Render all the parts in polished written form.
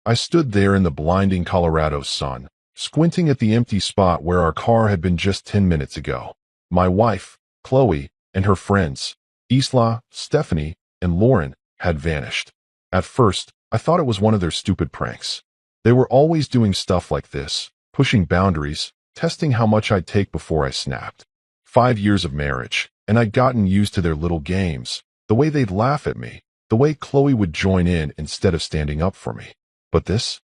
I stood there in the blinding Colorado sun, squinting at the empty spot where our car had been just 10 minutes ago. My wife, Chloe, and her friends, Isla, Stephanie, and Lauren, had vanished. At first, I thought it was one of their stupid pranks. They were always doing stuff like this, pushing boundaries, testing how much I'd take before I snapped. 5 years of marriage, and I'd gotten used to their little games, the way they'd laugh at me, the way Chloe would join in instead of standing up for me. But this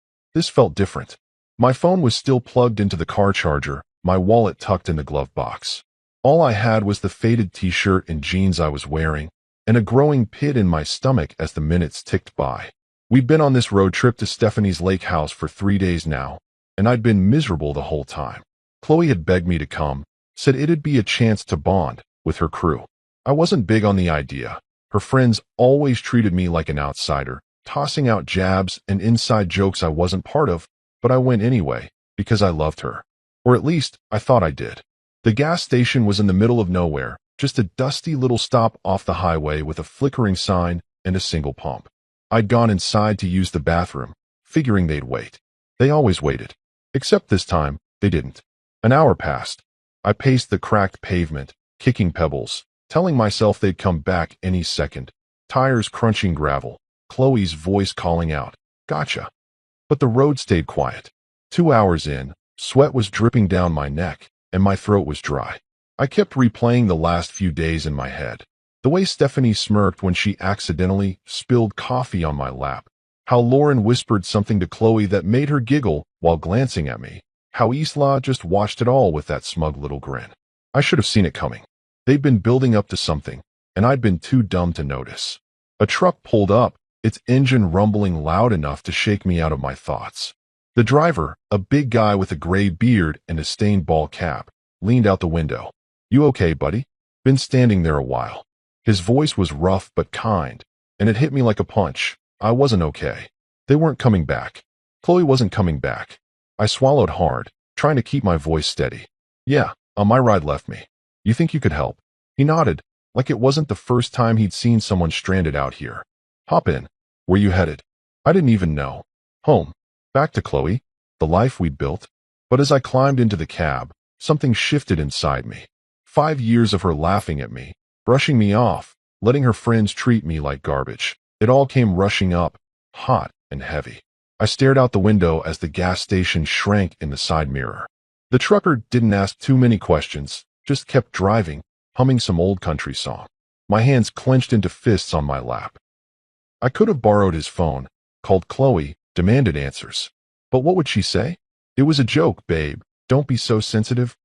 felt different. My phone was still plugged into the car charger, my wallet tucked in the glove box. All I had was the faded t-shirt and jeans I was wearing, and a growing pit in my stomach as the minutes ticked by. We'd been on this road trip to Stephanie's lake house for 3 days now, and I'd been miserable the whole time. Chloe had begged me to come, said it'd be a chance to bond with her crew. I wasn't big on the idea. Her friends always treated me like an outsider, tossing out jabs and inside jokes I wasn't part of, but I went anyway, because I loved her. Or at least, I thought I did. The gas station was in the middle of nowhere, just a dusty little stop off the highway with a flickering sign and a single pump. I'd gone inside to use the bathroom, figuring they'd wait. They always waited. Except this time, they didn't. An hour passed. I paced the cracked pavement, kicking pebbles, telling myself they'd come back any second. Tires crunching gravel, Chloe's voice calling out, "Gotcha." But the road stayed quiet. 2 hours in, sweat was dripping down my neck, and my throat was dry. I kept replaying the last few days in my head. The way Stephanie smirked when she accidentally spilled coffee on my lap. How Lauren whispered something to Chloe that made her giggle while glancing at me. How Isla just watched it all with that smug little grin. I should have seen it coming. They'd been building up to something, and I'd been too dumb to notice. A truck pulled up, its engine rumbling loud enough to shake me out of my thoughts. The driver, a big guy with a gray beard and a stained ball cap, leaned out the window. "You okay, buddy?" Been standing there a while. His voice was rough but kind, and it hit me like a punch. I wasn't okay. They weren't coming back. Chloe wasn't coming back. I swallowed hard, trying to keep my voice steady. "Yeah, my ride left me. You think you could help?" He nodded, like it wasn't the first time he'd seen someone stranded out here. "Hop in." "Where you headed?" I didn't even know. "Home. Back to Chloe, the life we'd built." But as I climbed into the cab, something shifted inside me. 5 years of her laughing at me, brushing me off, letting her friends treat me like garbage. It all came rushing up, hot and heavy. I stared out the window as the gas station shrank in the side mirror. The trucker didn't ask too many questions, just kept driving, humming some old country song. My hands clenched into fists on my lap. I could have borrowed his phone, called Chloe, demanded answers. But what would she say? "It was a joke, babe. Don't be so sensitive."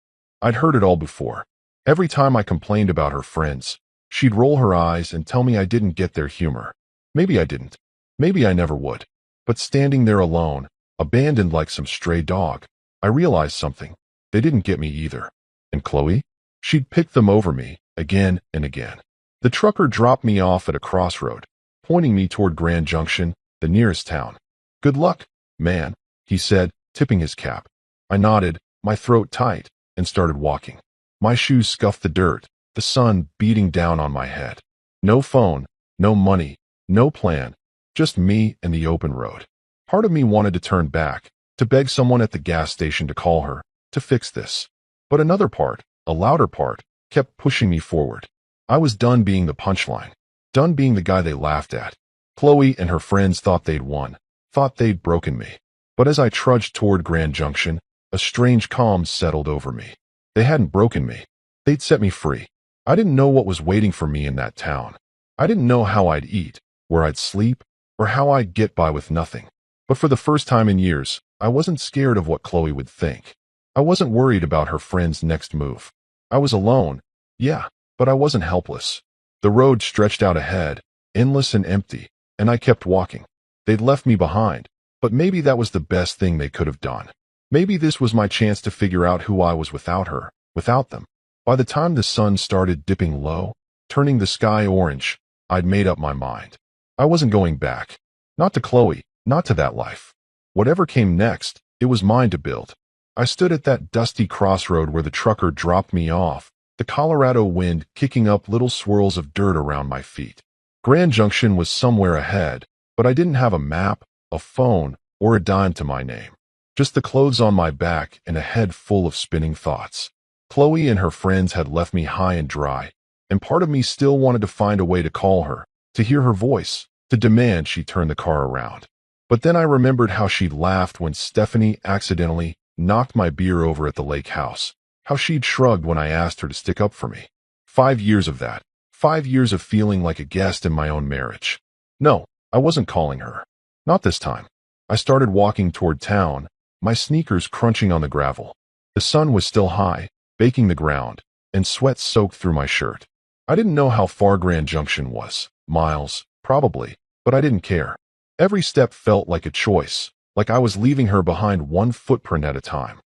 I'd heard it all before. Every time I complained about her friends, she'd roll her eyes and tell me I didn't get their humor. Maybe I didn't. Maybe I never would. But standing there alone, abandoned like some stray dog, I realized something. They didn't get me either. And Chloe? She'd picked them over me, again and again. The trucker dropped me off at a crossroad, pointing me toward Grand Junction, the nearest town. "Good luck, man," he said, tipping his cap. I nodded, my throat tight, and started walking. My shoes scuffed the dirt, the sun beating down on my head. No phone, no money, no plan, just me and the open road. Part of me wanted to turn back, to beg someone at the gas station to call her, to fix this. But another part, a louder part, kept pushing me forward. I was done being the punchline, done being the guy they laughed at. Chloe and her friends thought they'd won, thought they'd broken me. But as I trudged toward Grand Junction, a strange calm settled over me. They hadn't broken me. They'd set me free. I didn't know what was waiting for me in that town. I didn't know how I'd eat, where I'd sleep, or how I'd get by with nothing. But for the first time in years, I wasn't scared of what Chloe would think. I wasn't worried about her friend's next move. I was alone, yeah, but I wasn't helpless. The road stretched out ahead, endless and empty, and I kept walking. They'd left me behind, but maybe that was the best thing they could have done. Maybe this was my chance to figure out who I was without her, without them. By the time the sun started dipping low, turning the sky orange, I'd made up my mind. I wasn't going back. Not to Chloe, not to that life. Whatever came next, it was mine to build. I stood at that dusty crossroad where the trucker dropped me off, the Colorado wind kicking up little swirls of dirt around my feet. Grand Junction was somewhere ahead, but I didn't have a map, a phone, or a dime to my name. Just the clothes on my back and a head full of spinning thoughts. Chloe and her friends had left me high and dry, and part of me still wanted to find a way to call her, to hear her voice, to demand she turn the car around. But then I remembered how she'd laughed when Stephanie accidentally knocked my beer over at the lake house, how she'd shrugged when I asked her to stick up for me. 5 years of that. 5 years of feeling like a guest in my own marriage. No, I wasn't calling her. Not this time. I started walking toward town, my sneakers crunching on the gravel. The sun was still high, baking the ground, and sweat soaked through my shirt. I didn't know how far Grand Junction was. Miles, probably, but I didn't care. Every step felt like a choice, like I was leaving her behind one footprint at a time.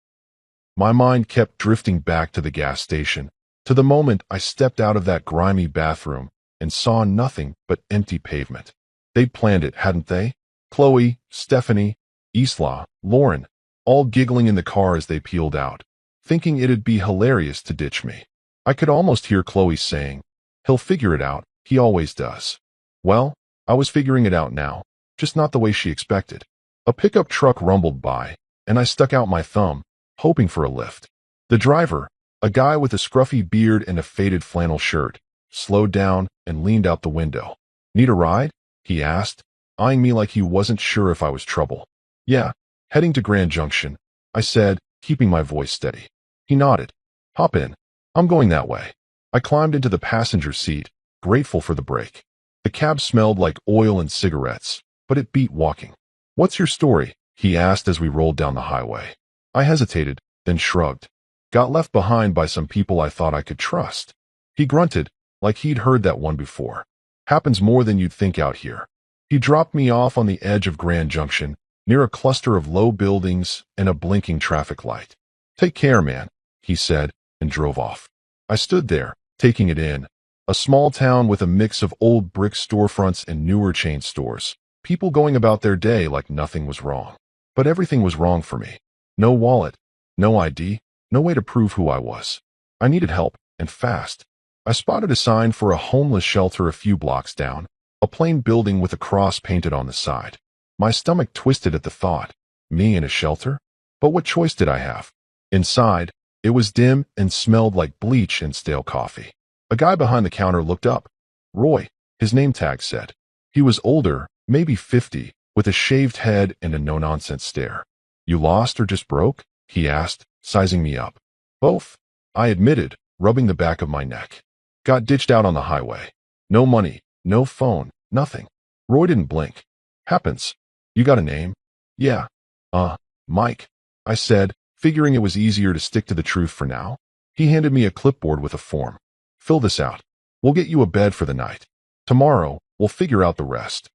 My mind kept drifting back to the gas station, to the moment I stepped out of that grimy bathroom and saw nothing but empty pavement. They'd planned it, hadn't they? Chloe, Stephanie, Isla, Lauren, all giggling in the car as they peeled out, thinking it'd be hilarious to ditch me. I could almost hear Chloe saying, "He'll figure it out, he always does." Well, I was figuring it out now, just not the way she expected. A pickup truck rumbled by, and I stuck out my thumb, hoping for a lift. The driver, a guy with a scruffy beard and a faded flannel shirt, slowed down and leaned out the window. "Need a ride?" he asked, eyeing me like he wasn't sure if I was trouble. "Yeah, heading to Grand Junction," I said, keeping my voice steady. He nodded. "Hop in. I'm going that way." I climbed into the passenger seat, grateful for the break. The cab smelled like oil and cigarettes, but it beat walking. "What's your story?" he asked as we rolled down the highway. I hesitated, then shrugged. "Got left behind by some people I thought I could trust." He grunted, like he'd heard that one before. "Happens more than you'd think out here." He dropped me off on the edge of Grand Junction, near a cluster of low buildings and a blinking traffic light. "Take care, man," he said, and drove off. I stood there, taking it in. A small town with a mix of old brick storefronts and newer chain stores. People going about their day like nothing was wrong. But everything was wrong for me. No wallet, no ID, no way to prove who I was. I needed help, and fast. I spotted a sign for a homeless shelter a few blocks down, a plain building with a cross painted on the side. My stomach twisted at the thought. Me in a shelter? But what choice did I have? Inside, it was dim and smelled like bleach and stale coffee. A guy behind the counter looked up. Roy, his name tag said. He was older, maybe 50, with a shaved head and a no-nonsense stare. "You lost or just broke?" he asked, sizing me up. "Both," I admitted, rubbing the back of my neck. "Got ditched out on the highway. No money, no phone, nothing." Roy didn't blink. "Happens. You got a name?" "Yeah. Mike," I said, figuring it was easier to stick to the truth for now. He handed me a clipboard with a form. "Fill this out. We'll get you a bed for the night. Tomorrow, we'll figure out the rest."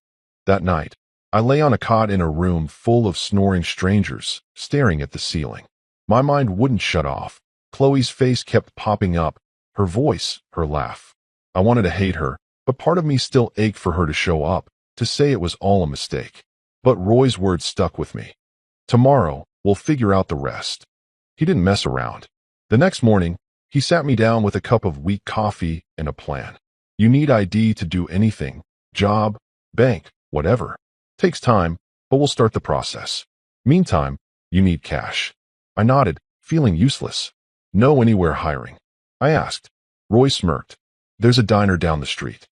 That night, I lay on a cot in a room full of snoring strangers, staring at the ceiling. My mind wouldn't shut off. Chloe's face kept popping up, her voice, her laugh. I wanted to hate her, but part of me still ached for her to show up, to say it was all a mistake. But Roy's words stuck with me. "Tomorrow, we'll figure out the rest." He didn't mess around. The next morning, he sat me down with a cup of weak coffee and a plan. "You need ID to do anything. Job, bank, whatever. Takes time, but we'll start the process. Meantime, you need cash." I nodded, feeling useless. "Know anywhere hiring?" I asked. Roy smirked. "There's a diner down the street.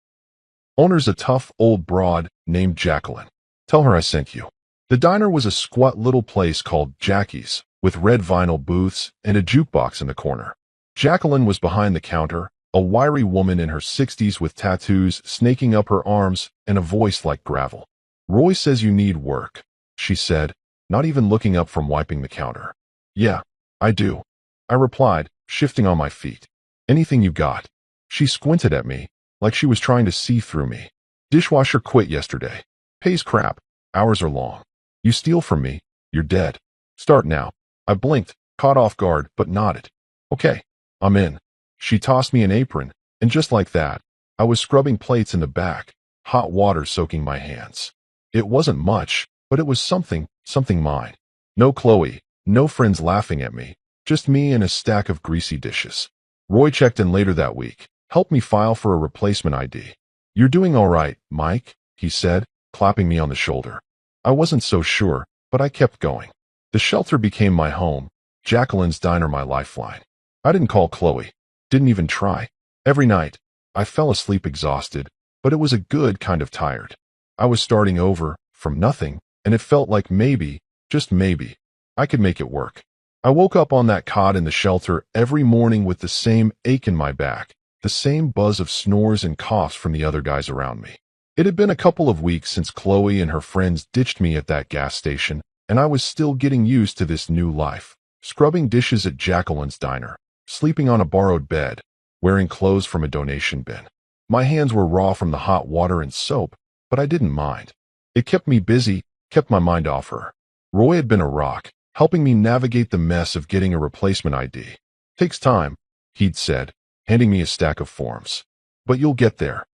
Owner's a tough old broad named Jacqueline. Tell her I sent you." The diner was a squat little place called Jackie's, with red vinyl booths and a jukebox in the corner. Jacqueline was behind the counter, a wiry woman in her 60s with tattoos snaking up her arms and a voice like gravel. "Roy says you need work," she said, not even looking up from wiping the counter. "Yeah, I do," I replied, shifting on my feet. "Anything you got." She squinted at me, like she was trying to see through me. "Dishwasher quit yesterday. Pays crap. Hours are long. You steal from me, you're dead. Start now." I blinked, caught off guard, but nodded. "Okay, I'm in." She tossed me an apron, and just like that, I was scrubbing plates in the back, hot water soaking my hands. It wasn't much, but it was something mine. No Chloe, no friends laughing at me, just me and a stack of greasy dishes. Roy checked in later that week, helped me file for a replacement ID. "You're doing all right, Mike," he said, clapping me on the shoulder. I wasn't so sure, but I kept going. The shelter became my home, Jacqueline's diner my lifeline. I didn't call Chloe, didn't even try. Every night, I fell asleep exhausted, but it was a good kind of tired. I was starting over, from nothing, and it felt like maybe, just maybe, I could make it work. I woke up on that cot in the shelter every morning with the same ache in my back, the same buzz of snores and coughs from the other guys around me. It had been a couple of weeks since Chloe and her friends ditched me at that gas station, and I was still getting used to this new life. Scrubbing dishes at Jacqueline's diner, sleeping on a borrowed bed, wearing clothes from a donation bin. My hands were raw from the hot water and soap, but I didn't mind. It kept me busy, kept my mind off her. Roy had been a rock, helping me navigate the mess of getting a replacement ID. Takes time, he'd said, handing me a stack of forms. But you'll get there.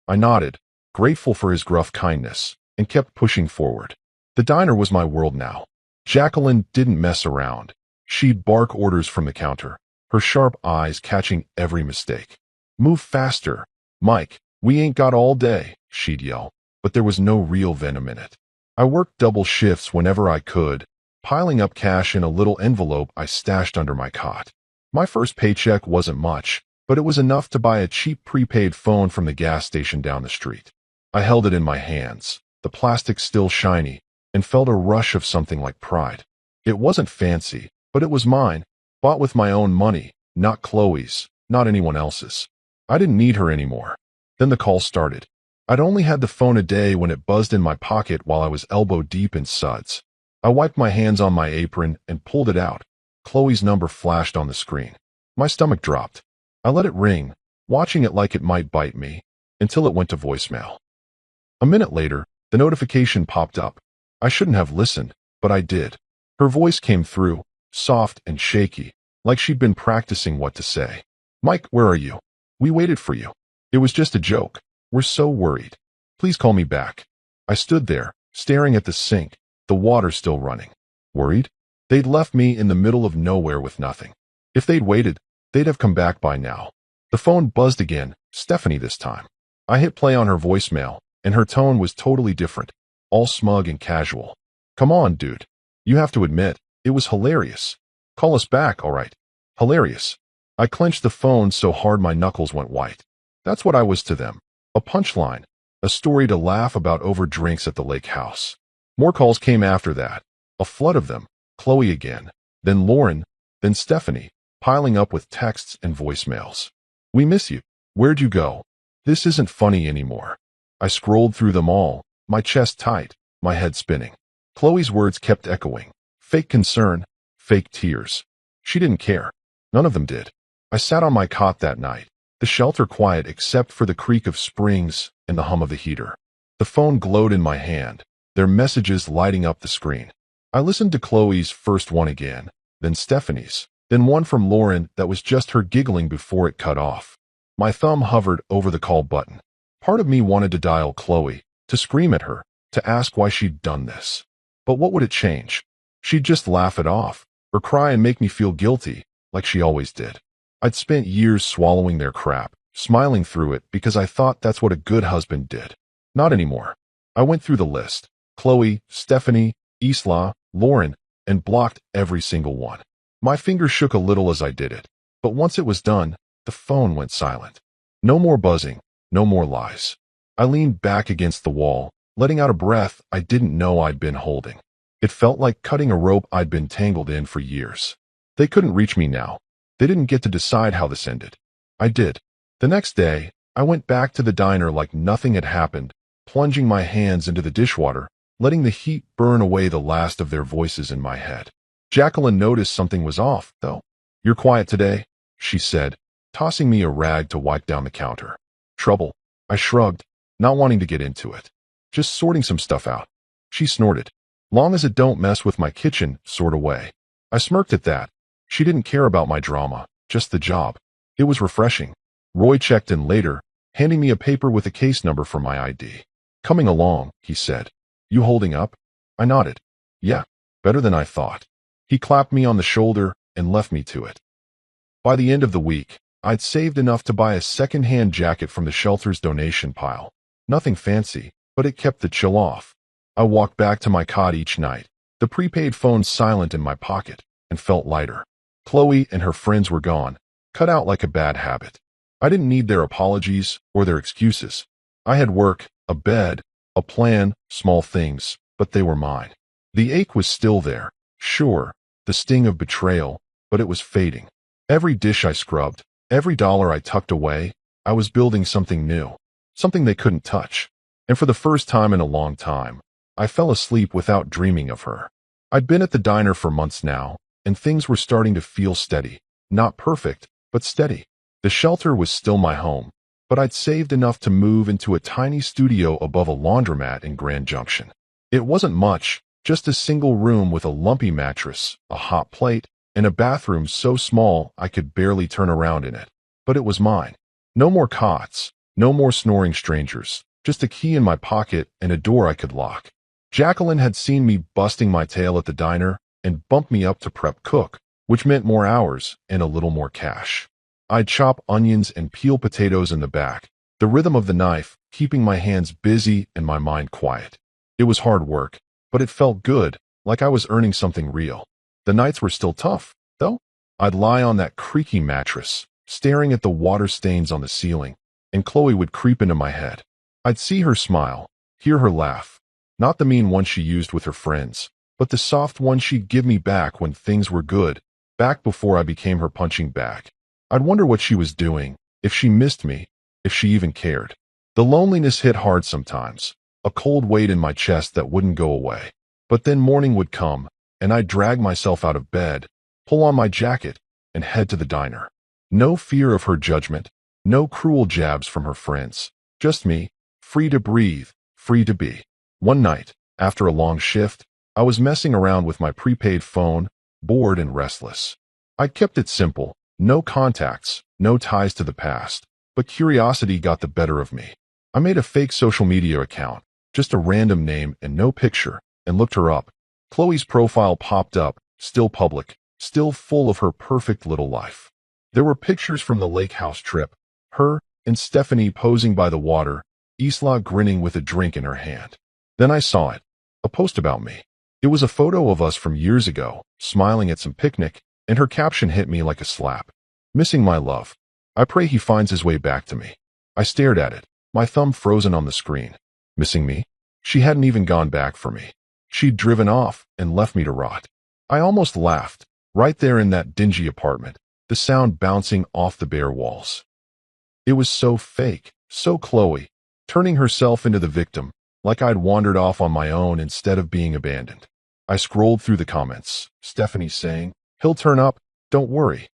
I nodded, grateful for his gruff kindness, and kept pushing forward. The diner was my world now. Jacqueline didn't mess around. She'd bark orders from the counter, her sharp eyes catching every mistake. Move faster, Mike, we ain't got all day, she'd yell, but there was no real venom in it. I worked double shifts whenever I could, piling up cash in a little envelope I stashed under my cot. My first paycheck wasn't much, but it was enough to buy a cheap prepaid phone from the gas station down the street. I held it in my hands, the plastic still shiny, and felt a rush of something like pride. It wasn't fancy, but it was mine, bought with my own money, not Chloe's, not anyone else's. I didn't need her anymore. Then the call started. I'd only had the phone a day when it buzzed in my pocket while I was elbow deep in suds. I wiped my hands on my apron and pulled it out. Chloe's number flashed on the screen. My stomach dropped. I let it ring, watching it like it might bite me, until it went to voicemail. A minute later, the notification popped up. I shouldn't have listened, but I did. Her voice came through, soft and shaky, like she'd been practicing what to say. Mike, where are you? We waited for you. It was just a joke. We're so worried. Please call me back. I stood there, staring at the sink, the water still running. Worried? They'd left me in the middle of nowhere with nothing. If they'd waited, they'd have come back by now. The phone buzzed again, Stephanie this time. I hit play on her voicemail, and her tone was totally different, all smug and casual. Come on, dude. You have to admit, it was hilarious. Call us back, all right. Hilarious. I clenched the phone so hard my knuckles went white. That's what I was to them. A punchline. A story to laugh about over drinks at the lake house. More calls came after that. A flood of them. Chloe again. Then Lauren. Then Stephanie. Piling up with texts and voicemails. We miss you. Where'd you go? This isn't funny anymore. I scrolled through them all, my chest tight, my head spinning. Chloe's words kept echoing. Fake concern, fake tears. She didn't care. None of them did. I sat on my cot that night, the shelter quiet except for the creak of springs and the hum of the heater. The phone glowed in my hand, their messages lighting up the screen. I listened to Chloe's first one again, then Stephanie's, then one from Lauren that was just her giggling before it cut off. My thumb hovered over the call button. Part of me wanted to dial Chloe, to scream at her, to ask why she'd done this. But what would it change? She'd just laugh it off, or cry and make me feel guilty, like she always did. I'd spent years swallowing their crap, smiling through it because I thought that's what a good husband did. Not anymore. I went through the list. Chloe, Stephanie, Isla, Lauren, and blocked every single one. My fingers shook a little as I did it, but once it was done, the phone went silent. No more buzzing, no more lies. I leaned back against the wall, letting out a breath I didn't know I'd been holding. It felt like cutting a rope I'd been tangled in for years. They couldn't reach me now. They didn't get to decide how this ended. I did. The next day, I went back to the diner like nothing had happened, plunging my hands into the dishwater, letting the heat burn away the last of their voices in my head. Jacqueline noticed something was off, though. You're quiet today, she said, tossing me a rag to wipe down the counter. Trouble. I shrugged, not wanting to get into it. Just sorting some stuff out. She snorted. Long as it don't mess with my kitchen, sort of way. I smirked at that. She didn't care about my drama, just the job. It was refreshing. Roy checked in later, handing me a paper with a case number for my ID. Coming along, he said. You holding up? I nodded. Yeah, better than I thought. He clapped me on the shoulder and left me to it. By the end of the week, I'd saved enough to buy a second-hand jacket from the shelter's donation pile. Nothing fancy, but it kept the chill off. I walked back to my cot each night, The prepaid phone silent in my pocket, and felt lighter. Chloe and her friends were gone, cut out like a bad habit. I didn't need their apologies or their excuses. I had work, a bed, a plan, small things, but they were mine. The ache was still there, sure, the sting of betrayal, but it was fading. Every dish I scrubbed, every dollar I tucked away, I was building something new, something they couldn't touch. And for the first time in a long time, I fell asleep without dreaming of her. I'd been at the diner for months now, and things were starting to feel steady. Not perfect, but steady. The shelter was still my home, but I'd saved enough to move into a tiny studio above a laundromat in Grand Junction. It wasn't much, just a single room with a lumpy mattress, a hot plate, and a bathroom so small I could barely turn around in it. But it was mine. No more cots, no more snoring strangers, just a key in my pocket and a door I could lock. Jacqueline had seen me busting my tail at the diner and bumped me up to prep cook, which meant more hours and a little more cash. I'd chop onions and peel potatoes in the back, the rhythm of the knife keeping my hands busy and my mind quiet. It was hard work, but it felt good, like I was earning something real. The nights were still tough, though. I'd lie on that creaky mattress, staring at the water stains on the ceiling, and Chloe would creep into my head. I'd see her smile, hear her laugh. Not the mean one she used with her friends, but the soft one she'd give me back when things were good, back before I became her punching bag. I'd wonder what she was doing, if she missed me, if she even cared. The loneliness hit hard sometimes, a cold weight in my chest that wouldn't go away. But then morning would come, and I'd drag myself out of bed, pull on my jacket, and head to the diner. No fear of her judgment, no cruel jabs from her friends, just me, free to breathe, free to be. One night, after a long shift, I was messing around with my prepaid phone, bored and restless. I kept it simple, no contacts, no ties to the past, but curiosity got the better of me. I made a fake social media account, just a random name and no picture, and looked her up. Chloe's profile popped up, still public, still full of her perfect little life. There were pictures from the lake house trip, her and Stephanie posing by the water, Isla grinning with a drink in her hand. Then I saw it, a post about me. It was a photo of us from years ago, smiling at some picnic, and her caption hit me like a slap. Missing my love. I pray he finds his way back to me. I stared at it, my thumb frozen on the screen. Missing me? She hadn't even gone back for me. She'd driven off and left me to rot. I almost laughed, right there in that dingy apartment, the sound bouncing off the bare walls. It was so fake, so Chloe, turning herself into the victim, like I'd wandered off on my own instead of being abandoned. I scrolled through the comments, Stephanie saying, "He'll turn up, don't worry."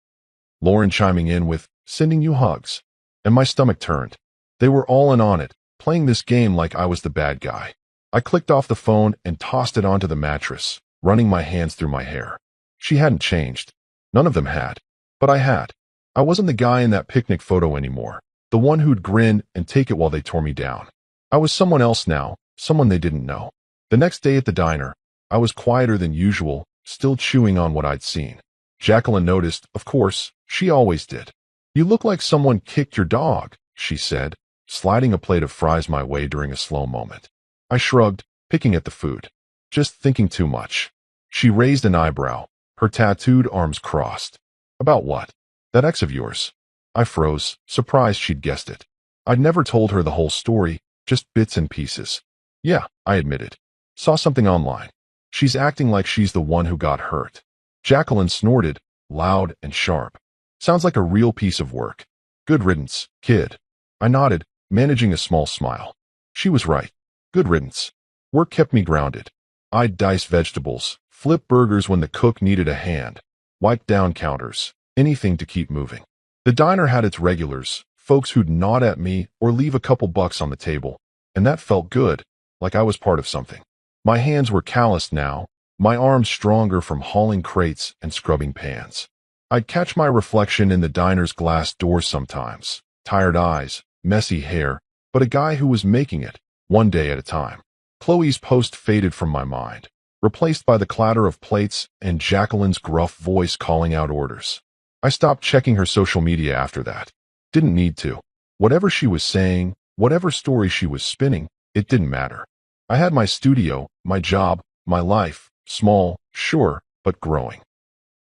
Lauren chiming in with, "Sending you hugs." And my stomach turned. They were all in on it, playing this game like I was the bad guy. I clicked off the phone and tossed it onto the mattress, running my hands through my hair. She hadn't changed. None of them had. But I had. I wasn't the guy in that picnic photo anymore, the one who'd grin and take it while they tore me down. I was someone else now, someone they didn't know. The next day at the diner, I was quieter than usual, still chewing on what I'd seen. Jacqueline noticed, of course, she always did. "You look like someone kicked your dog," she said, sliding a plate of fries my way during a slow moment. I shrugged, picking at the food. "Just thinking too much." She raised an eyebrow, her tattooed arms crossed. "About what? That ex of yours?" I froze, surprised she'd guessed it. I'd never told her the whole story, just bits and pieces. "Yeah," I admitted. "Saw something online. She's acting like she's the one who got hurt." Jacqueline snorted, loud and sharp. "Sounds like a real piece of work. Good riddance, kid." I nodded, managing a small smile. She was right. Good riddance. Work kept me grounded. I'd dice vegetables, flip burgers when the cook needed a hand, wipe down counters, anything to keep moving. The diner had its regulars, folks who'd nod at me or leave a couple bucks on the table, and that felt good, like I was part of something. My hands were calloused now, my arms stronger from hauling crates and scrubbing pans. I'd catch my reflection in the diner's glass doors sometimes, tired eyes, messy hair, but a guy who was making it, one day at a time. Chloe's post faded from my mind, replaced by the clatter of plates and Jacqueline's gruff voice calling out orders. I stopped checking her social media after that. Didn't need to. Whatever she was saying, whatever story she was spinning, it didn't matter. I had my studio, my job, my life, Small, sure, but growing.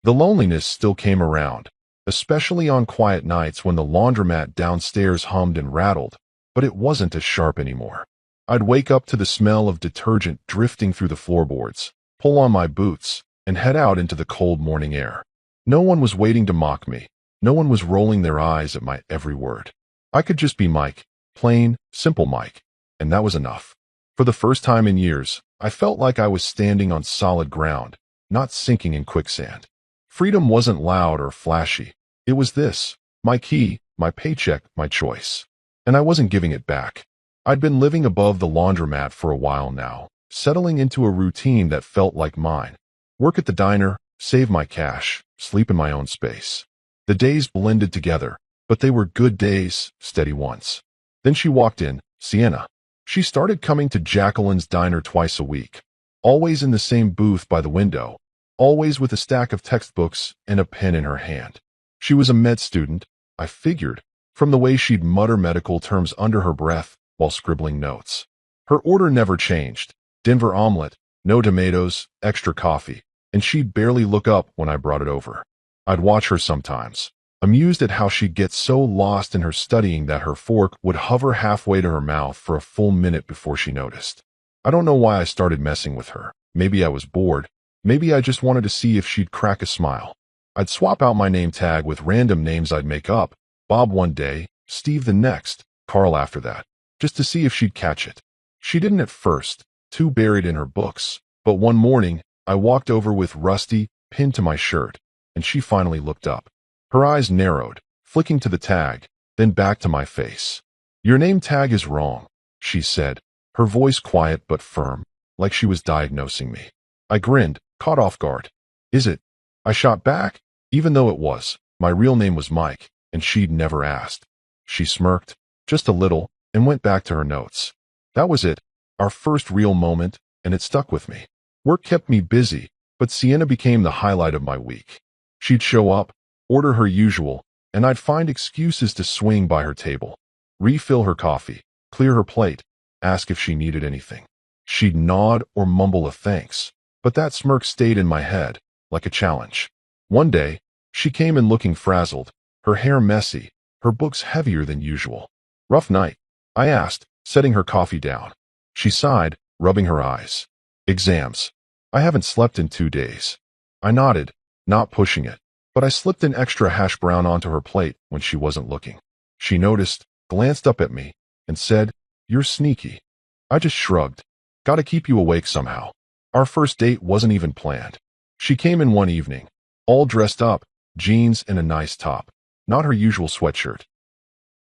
The loneliness still came around, especially on quiet nights when the laundromat downstairs hummed and rattled, but it wasn't as sharp anymore. I'd wake up to the smell of detergent drifting through the floorboards, pull on my boots, and head out into the cold morning air. No one was waiting to mock me. No one was rolling their eyes at my every word. I could just be Mike, plain, simple Mike, and that was enough. For the first time in years, I felt like I was standing on solid ground, not sinking in quicksand. Freedom wasn't loud or flashy. It was this, my key, my paycheck, my choice. And I wasn't giving it back. I'd been living above the laundromat for a while now, settling into a routine that felt like mine. Work at the diner, save my cash, sleep in my own space. The days blended together, but they were good days, steady ones. Then she walked in, Sienna. She started coming to Jacqueline's diner twice a week, always in the same booth by the window, always with a stack of textbooks and a pen in her hand. She was a med student, I figured, from the way she'd mutter medical terms under her breath while scribbling notes. Her order never changed. Denver omelet, no tomatoes, extra coffee, and she'd barely look up when I brought it over. I'd watch her sometimes, amused at how she'd get so lost in her studying that her fork would hover halfway to her mouth for a full minute before she noticed. I don't know why I started messing with her. Maybe I was bored. Maybe I just wanted to see if she'd crack a smile. I'd swap out my name tag with random names I'd make up, Bob one day, Steve the next, Carl after that, just to see if she'd catch it. She didn't at first, too buried in her books, but one morning, I walked over with Rusty pinned to my shirt, and she finally looked up. Her eyes narrowed, flicking to the tag, then back to my face. "Your name tag is wrong," she said, her voice quiet but firm, like she was diagnosing me. I grinned, caught off guard. "Is it?" I shot back, even though it was. My real name was Mike, and she'd never asked. She smirked, just a little, and went back to her notes. That was it, our first real moment, and it stuck with me. Work kept me busy, but Sienna became the highlight of my week. She'd show up, order her usual, and I'd find excuses to swing by her table, refill her coffee, clear her plate, ask if she needed anything. She'd nod or mumble a thanks, but that smirk stayed in my head, like a challenge. One day, she came in looking frazzled, her hair messy, her books heavier than usual. "Rough night?" I asked, setting her coffee down. She sighed, rubbing her eyes. "Exams. I haven't slept in 2 days." I nodded, not pushing it, but I slipped an extra hash brown onto her plate when she wasn't looking. She noticed, glanced up at me, and said, "You're sneaky." I just shrugged. "Gotta keep you awake somehow." Our first date wasn't even planned. She came in one evening, all dressed up, jeans and a nice top, not her usual sweatshirt,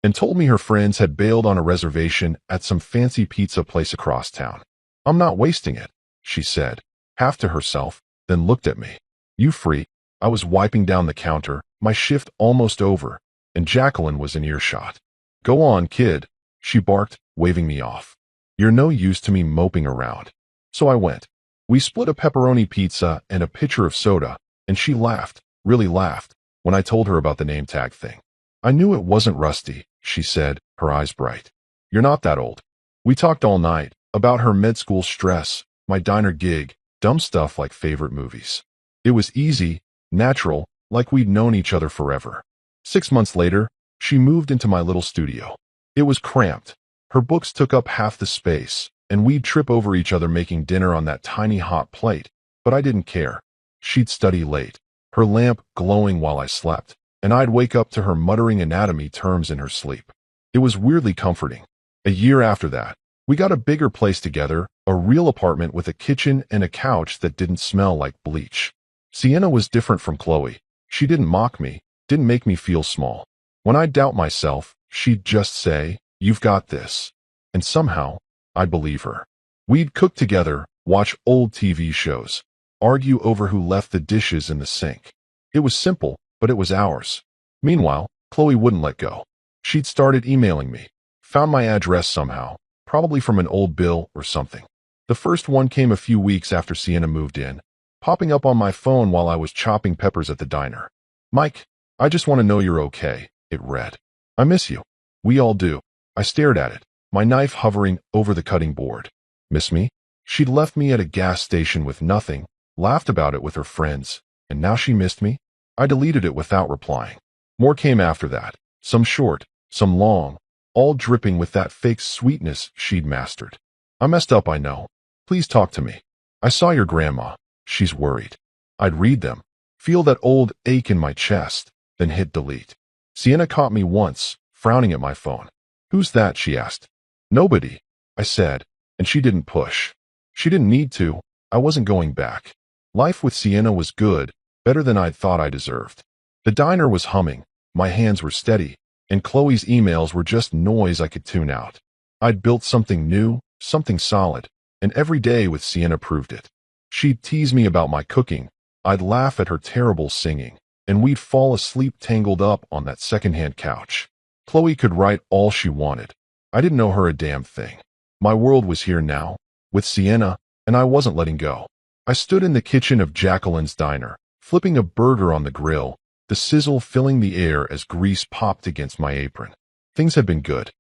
and told me her friends had bailed on a reservation at some fancy pizza place across town. "I'm not wasting it," she said, half to herself, then looked at me. "You free?" I was wiping down the counter, my shift almost over, and Jacqueline was in earshot. "Go on, kid," she barked, waving me off. "You're no use to me moping around." So I went. We split a pepperoni pizza and a pitcher of soda, and she laughed, really laughed, when I told her about the name tag thing. "I knew it wasn't Rusty," she said, her eyes bright. "You're not that old." We talked all night, about her med school stress, my diner gig, dumb stuff like favorite movies. It was easy, natural, like we'd known each other forever. 6 months later, she moved into my little studio. It was cramped. Her books took up half the space, and we'd trip over each other making dinner on that tiny hot plate, but I didn't care. She'd study late, her lamp glowing while I slept, and I'd wake up to her muttering anatomy terms in her sleep. It was weirdly comforting. A year after that, we got a bigger place together, a real apartment with a kitchen and a couch that didn't smell like bleach. Sienna was different from Chloe. She didn't mock me, didn't make me feel small. When I'd doubt myself, she'd just say, "You've got this." And somehow, I'd believe her. We'd cook together, watch old TV shows, argue over who left the dishes in the sink. It was simple, but it was ours. Meanwhile, Chloe wouldn't let go. She'd started emailing me, found my address somehow, probably from an old bill or something. The first one came a few weeks after Sienna moved in, popping up on my phone while I was chopping peppers at the diner. "Mike, I just want to know you're okay," it read. "I miss you." "We all do." I stared at it, my knife hovering over the cutting board. "Miss me?" She'd left me at a gas station with nothing, laughed about it with her friends, and now she missed me? I deleted it without replying. More came after that, some short, some long, all dripping with that fake sweetness she'd mastered. I messed up, I know. Please talk to me. I saw your grandma. She's worried. I'd read them, feel that old ache in my chest, then hit delete. Sienna caught me once, frowning at my phone. Who's that? She asked. Nobody, I said, and she didn't push. She didn't need to. I wasn't going back. Life with Sienna was good, better than I'd thought I deserved. The diner was humming, my hands were steady, and Chloe's emails were just noise I could tune out. I'd built something new, something solid, and every day with Sienna proved it. She'd tease me about my cooking, I'd laugh at her terrible singing, and we'd fall asleep tangled up on that secondhand couch. Chloe could write all she wanted. I didn't know her a damn thing. My world was here now, with Sienna, and I wasn't letting go. I stood in the kitchen of Jacqueline's diner, flipping a burger on the grill, the sizzle filling the air as grease popped against my apron. Things had been good.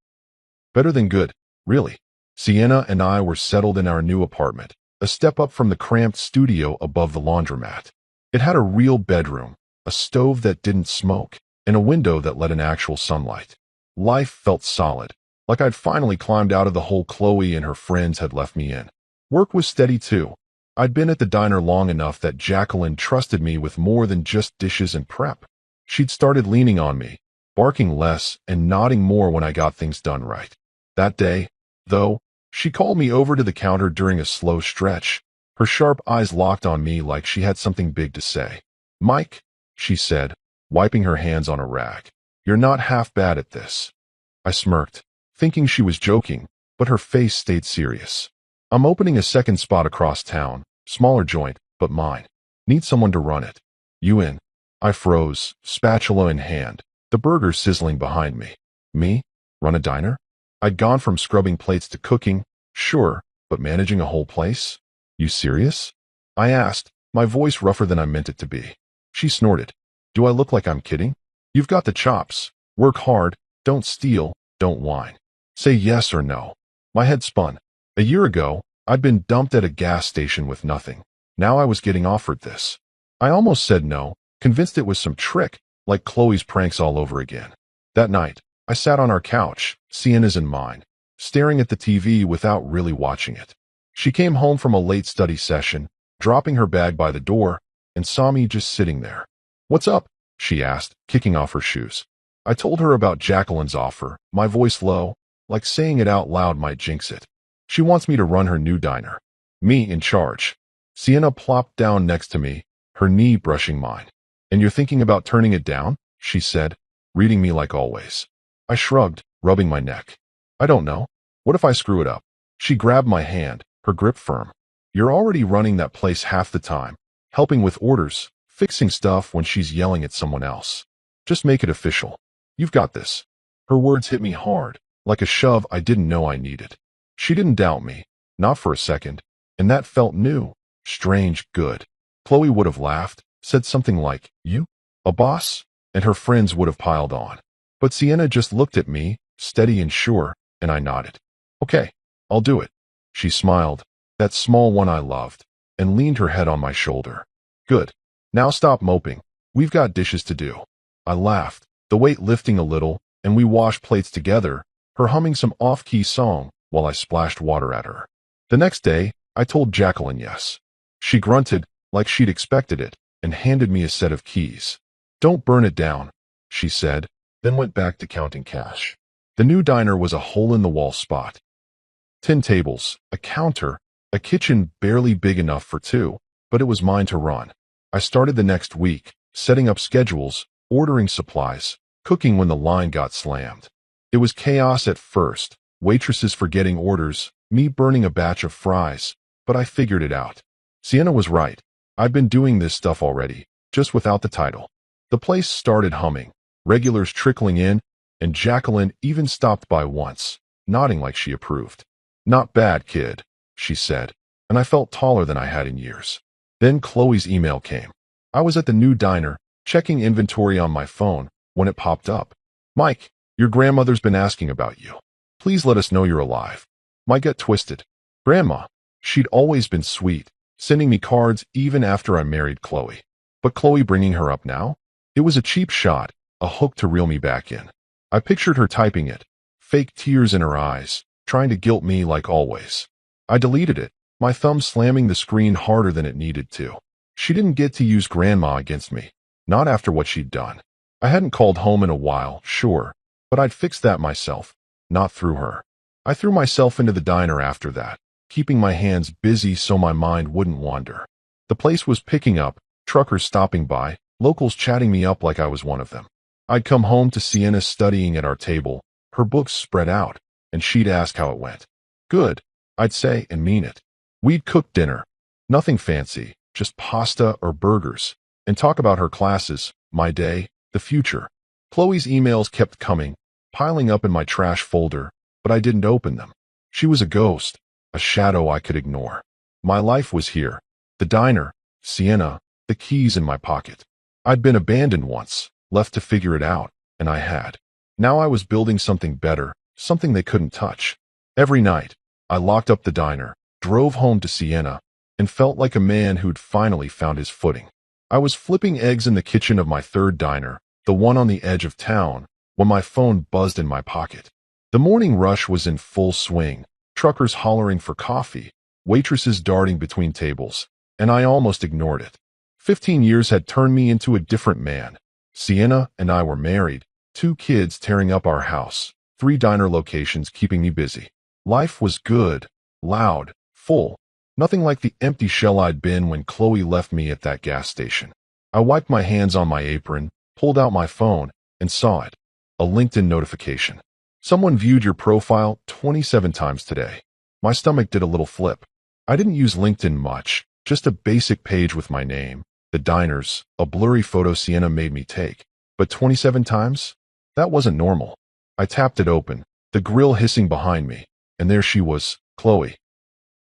Better than good, really. Sienna and I were settled in our new apartment, a step up from the cramped studio above the laundromat. It had a real bedroom, a stove that didn't smoke, and a window that let in actual sunlight. Life felt solid, like I'd finally climbed out of the hole Chloe and her friends had left me in. Work was steady too. I'd been at the diner long enough that Jacqueline trusted me with more than just dishes and prep. She'd started leaning on me, barking less and nodding more when I got things done right. That day, though, she called me over to the counter during a slow stretch, her sharp eyes locked on me like she had something big to say. Mike, she said, wiping her hands on a rag, you're not half bad at this. I smirked, thinking she was joking, but her face stayed serious. I'm opening a second spot across town, smaller joint, but mine. Need someone to run it. You in? I froze, spatula in hand, the burger sizzling behind me. Me? Run a diner? I'd gone from scrubbing plates to cooking, sure, but managing a whole place? You serious? I asked, my voice rougher than I meant it to be. She snorted. Do I look like I'm kidding? You've got the chops. Work hard, don't steal, don't whine. Say yes or no. My head spun. A year ago, I'd been dumped at a gas station with nothing. Now I was getting offered this. I almost said no, convinced it was some trick, like Chloe's pranks all over again. That night, I sat on our couch, Sienna's and mine, staring at the TV without really watching it. She came home from a late study session, dropping her bag by the door, and saw me just sitting there. What's up? She asked, kicking off her shoes. I told her about Jacqueline's offer, my voice low, like saying it out loud might jinx it. She wants me to run her new diner. Me in charge. Sienna plopped down next to me, her knee brushing mine. And you're thinking about turning it down? She said, reading me like always. I shrugged, rubbing my neck. I don't know. What if I screw it up? She grabbed my hand, her grip firm. You're already running that place half the time, helping with orders, fixing stuff when she's yelling at someone else. Just make it official. You've got this. Her words hit me hard, like a shove I didn't know I needed. She didn't doubt me, not for a second, and that felt new, strange, good. Chloe would have laughed, said something like, you? A boss? And her friends would have piled on. But Sienna just looked at me, steady and sure, and I nodded. Okay, I'll do it. She smiled, that small one I loved, and leaned her head on my shoulder. Good. Now stop moping. We've got dishes to do. I laughed, the weight lifting a little, and we washed plates together, her humming some off-key song while I splashed water at her. The next day, I told Jacqueline yes. She grunted, like she'd expected it, and handed me a set of keys. Don't burn it down, she said, then went back to counting cash. The new diner was a hole-in-the-wall spot. 10 tables, a counter, a kitchen barely big enough for two, but it was mine to run. I started the next week, setting up schedules, ordering supplies, cooking when the line got slammed. It was chaos at first, waitresses forgetting orders, me burning a batch of fries, but I figured it out. Sienna was right. I'd been doing this stuff already, just without the title. The place started humming, regulars trickling in, and Jacqueline even stopped by once, nodding like she approved. Not bad, kid, she said, and I felt taller than I had in years. Then Chloe's email came. I was at the new diner, checking inventory on my phone, when it popped up. Mike, your grandmother's been asking about you. Please let us know you're alive. Might get twisted. Grandma. She'd always been sweet, sending me cards even after I married Chloe. But Chloe bringing her up now? It was a cheap shot, a hook to reel me back in. I pictured her typing it, fake tears in her eyes, trying to guilt me like always. I deleted it, my thumb slamming the screen harder than it needed to. She didn't get to use grandma against me, not after what she'd done. I hadn't called home in a while, sure, but I'd fix that myself, not through her. I threw myself into the diner after that, keeping my hands busy so my mind wouldn't wander. The place was picking up, truckers stopping by, locals chatting me up like I was one of them. I'd come home to Sienna studying at our table, her books spread out, and she'd ask how it went. Good, I'd say and mean it. We'd cook dinner. Nothing fancy, just pasta or burgers, and talk about her classes, my day, the future. Chloe's emails kept coming, piling up in my trash folder, but I didn't open them. She was a ghost, a shadow I could ignore. My life was here. The diner, Sienna, the keys in my pocket. I'd been abandoned once, left to figure it out, and I had. Now I was building something better, something they couldn't touch. Every night, I locked up the diner, drove home to Sienna, and felt like a man who'd finally found his footing. I was flipping eggs in the kitchen of my third diner, the one on the edge of town, when my phone buzzed in my pocket. The morning rush was in full swing, truckers hollering for coffee, waitresses darting between tables, and I almost ignored it. 15 years had turned me into a different man. Sienna and I were married, 2 kids tearing up our house, 3 diner locations keeping me busy. Life was good, loud, full. Nothing like the empty shell I'd been when Chloe left me at that gas station. I wiped my hands on my apron, pulled out my phone, and saw it. A LinkedIn notification. Someone viewed your profile 27 times today. My stomach did a little flip. I didn't use LinkedIn much, just a basic page with my name, the diners, a blurry photo Sienna made me take. But 27 times? That wasn't normal. I tapped it open, the grill hissing behind me, and there she was, Chloe.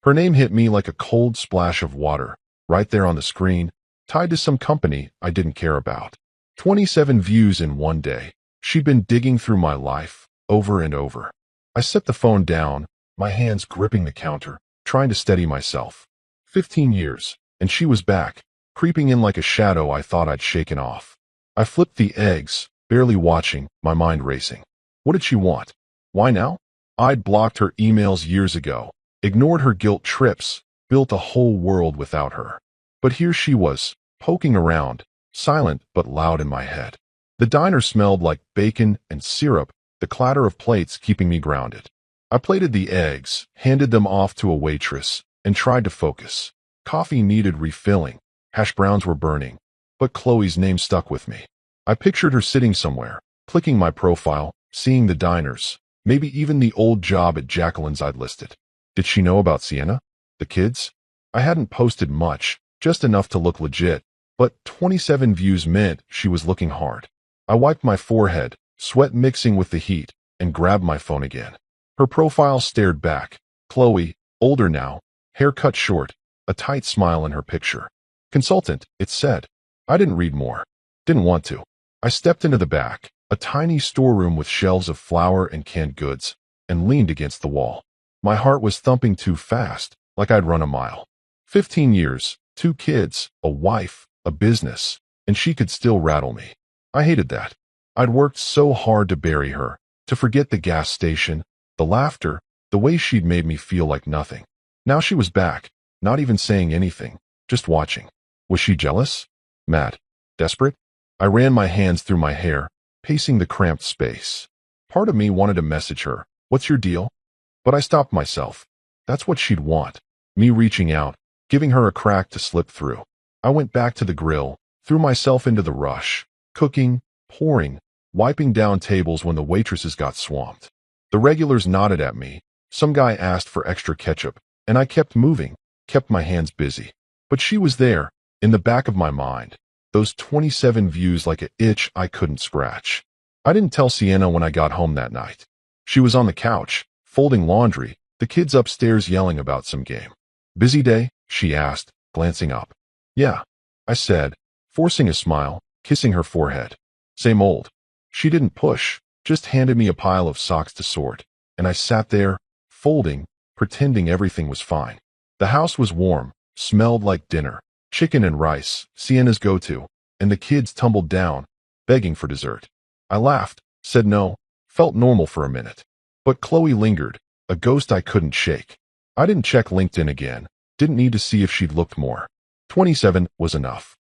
Her name hit me like a cold splash of water, right there on the screen, tied to some company I didn't care about. 27 views in one day. She'd been digging through my life, over and over. I set the phone down, my hands gripping the counter, trying to steady myself. 15 years, and she was back, creeping in like a shadow I thought I'd shaken off. I flipped the eggs, barely watching, my mind racing. What did she want? Why now? I'd blocked her emails years ago, ignored her guilt trips, built a whole world without her. But here she was, poking around, silent but loud in my head. The diner smelled like bacon and syrup, the clatter of plates keeping me grounded. I plated the eggs, handed them off to a waitress, and tried to focus. Coffee needed refilling, hash browns were burning, but Chloe's name stuck with me. I pictured her sitting somewhere, clicking my profile, seeing the diners, maybe even the old job at Jacqueline's I'd listed. Did she know about Sienna? The kids? I hadn't posted much, just enough to look legit, but 27 views meant she was looking hard. I wiped my forehead, sweat mixing with the heat, and grabbed my phone again. Her profile stared back. Chloe, older now, hair cut short, a tight smile in her picture. Consultant, it said. I didn't read more. Didn't want to. I stepped into the back, a tiny storeroom with shelves of flour and canned goods, and leaned against the wall. My heart was thumping too fast, like I'd run a mile. 15 years, 2 kids, a wife, a business, and she could still rattle me. I hated that. I'd worked so hard to bury her, to forget the gas station, the laughter, the way she'd made me feel like nothing. Now she was back, not even saying anything, just watching. Was she jealous? Mad? Desperate? I ran my hands through my hair, pacing the cramped space. Part of me wanted to message her, "What's your deal?" But I stopped myself. That's what she'd want. Me reaching out, giving her a crack to slip through. I went back to the grill, threw myself into the rush, cooking, pouring, wiping down tables when the waitresses got swamped. The regulars nodded at me. Some guy asked for extra ketchup, and I kept moving, kept my hands busy. But she was there, in the back of my mind, those 27 views like an itch I couldn't scratch. I didn't tell Sienna when I got home that night. She was on the couch, folding laundry, the kids upstairs yelling about some game. Busy day? She asked, glancing up. Yeah, I said, forcing a smile, kissing her forehead. Same old. She didn't push, just handed me a pile of socks to sort, and I sat there, folding, pretending everything was fine. The house was warm, Smelled like dinner. Chicken and rice, Sienna's go-to, and the kids tumbled down, begging for dessert. I laughed, said no, felt normal for a minute. But Chloe lingered, a ghost I couldn't shake. I didn't check LinkedIn again, didn't need to see if she'd looked more. 27 was enough.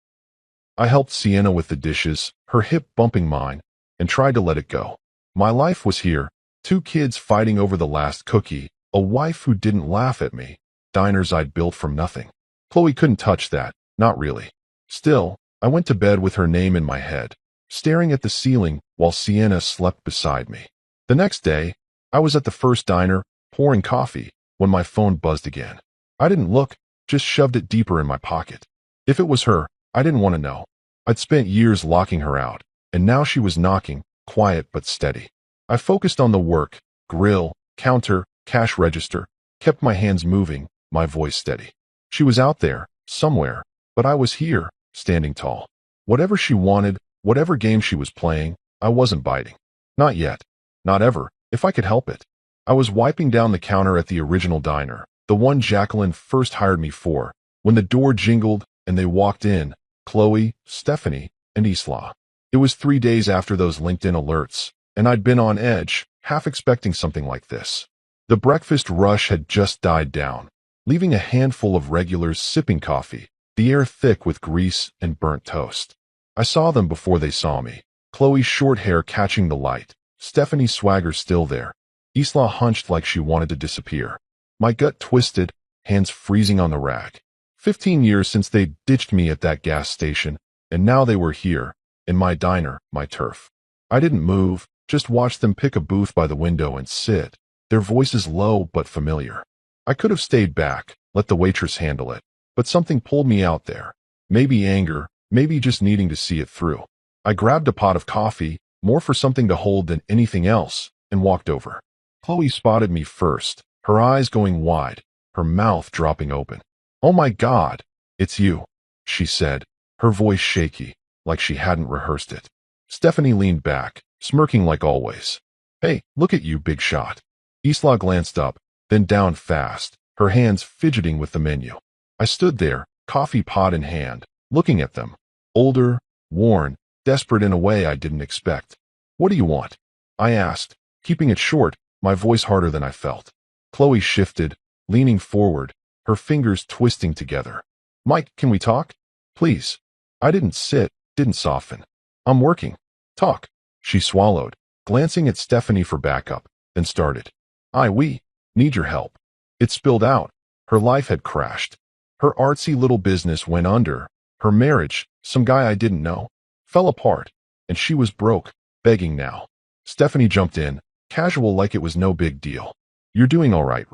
I helped Sienna with the dishes, her hip bumping mine, and tried to let it go. My life was here, 2 kids fighting over the last cookie, a wife who didn't laugh at me, diners I'd built from nothing. Chloe couldn't touch that, not really. Still, I went to bed with her name in my head, staring at the ceiling while Sienna slept beside me. The next day, I was at the first diner, pouring coffee, when my phone buzzed again. I didn't look, just shoved it deeper in my pocket. If it was her, I didn't want to know. I'd spent years locking her out, and now she was knocking, quiet but steady. I focused on the work, grill, counter, cash register, kept my hands moving, my voice steady. She was out there, somewhere, but I was here, standing tall. Whatever she wanted, whatever game she was playing, I wasn't biting. Not yet. Not ever, if I could help it. I was wiping down the counter at the original diner, the one Jacqueline first hired me for, when the door jingled and they walked in, Chloe, Stephanie, and Isla. It was 3 days after those LinkedIn alerts, and I'd been on edge, half expecting something like this. The breakfast rush had just died down, leaving a handful of regulars sipping coffee, the air thick with grease and burnt toast. I saw them before they saw me. Chloe's short hair catching the light, Stephanie's swagger still there. Isla hunched like she wanted to disappear. My gut twisted, hands freezing on the rack. 15 years since they ditched me at that gas station, and now they were here, in my diner, my turf. I didn't move, just watched them pick a booth by the window and sit, their voices low but familiar. I could have stayed back, let the waitress handle it, but something pulled me out there. Maybe anger, maybe just needing to see it through. I grabbed a pot of coffee, more for something to hold than anything else, and walked over. Chloe spotted me first, her eyes going wide, her mouth dropping open. "Oh my God, it's you," she said, her voice shaky, like she hadn't rehearsed it. Stephanie leaned back, smirking like always. "Hey, look at you, big shot." Isla glanced up, then down fast, her hands fidgeting with the menu. I stood there, coffee pot in hand, looking at them. Older, worn, desperate in a way I didn't expect. "What do you want?" I asked, keeping it short, my voice harder than I felt. Chloe shifted, leaning forward, her fingers twisting together. "Mike, can we talk? Please." I didn't sit, didn't soften. "I'm working." "Talk." She swallowed, glancing at Stephanie for backup, then started. We need your help." It spilled out. Her life had crashed. Her artsy little business went under. Her marriage, some guy I didn't know, fell apart, and she was broke, begging now. Stephanie jumped in, casual like it was no big deal. "You're doing all right?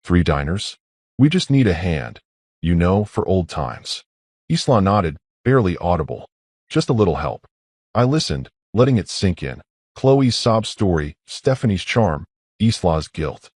3 diners? We just need a hand, for old times." Isla nodded, barely audible. "Just a little help." I listened, letting it sink in. Chloe's sob story, Stephanie's charm, Isla's guilt.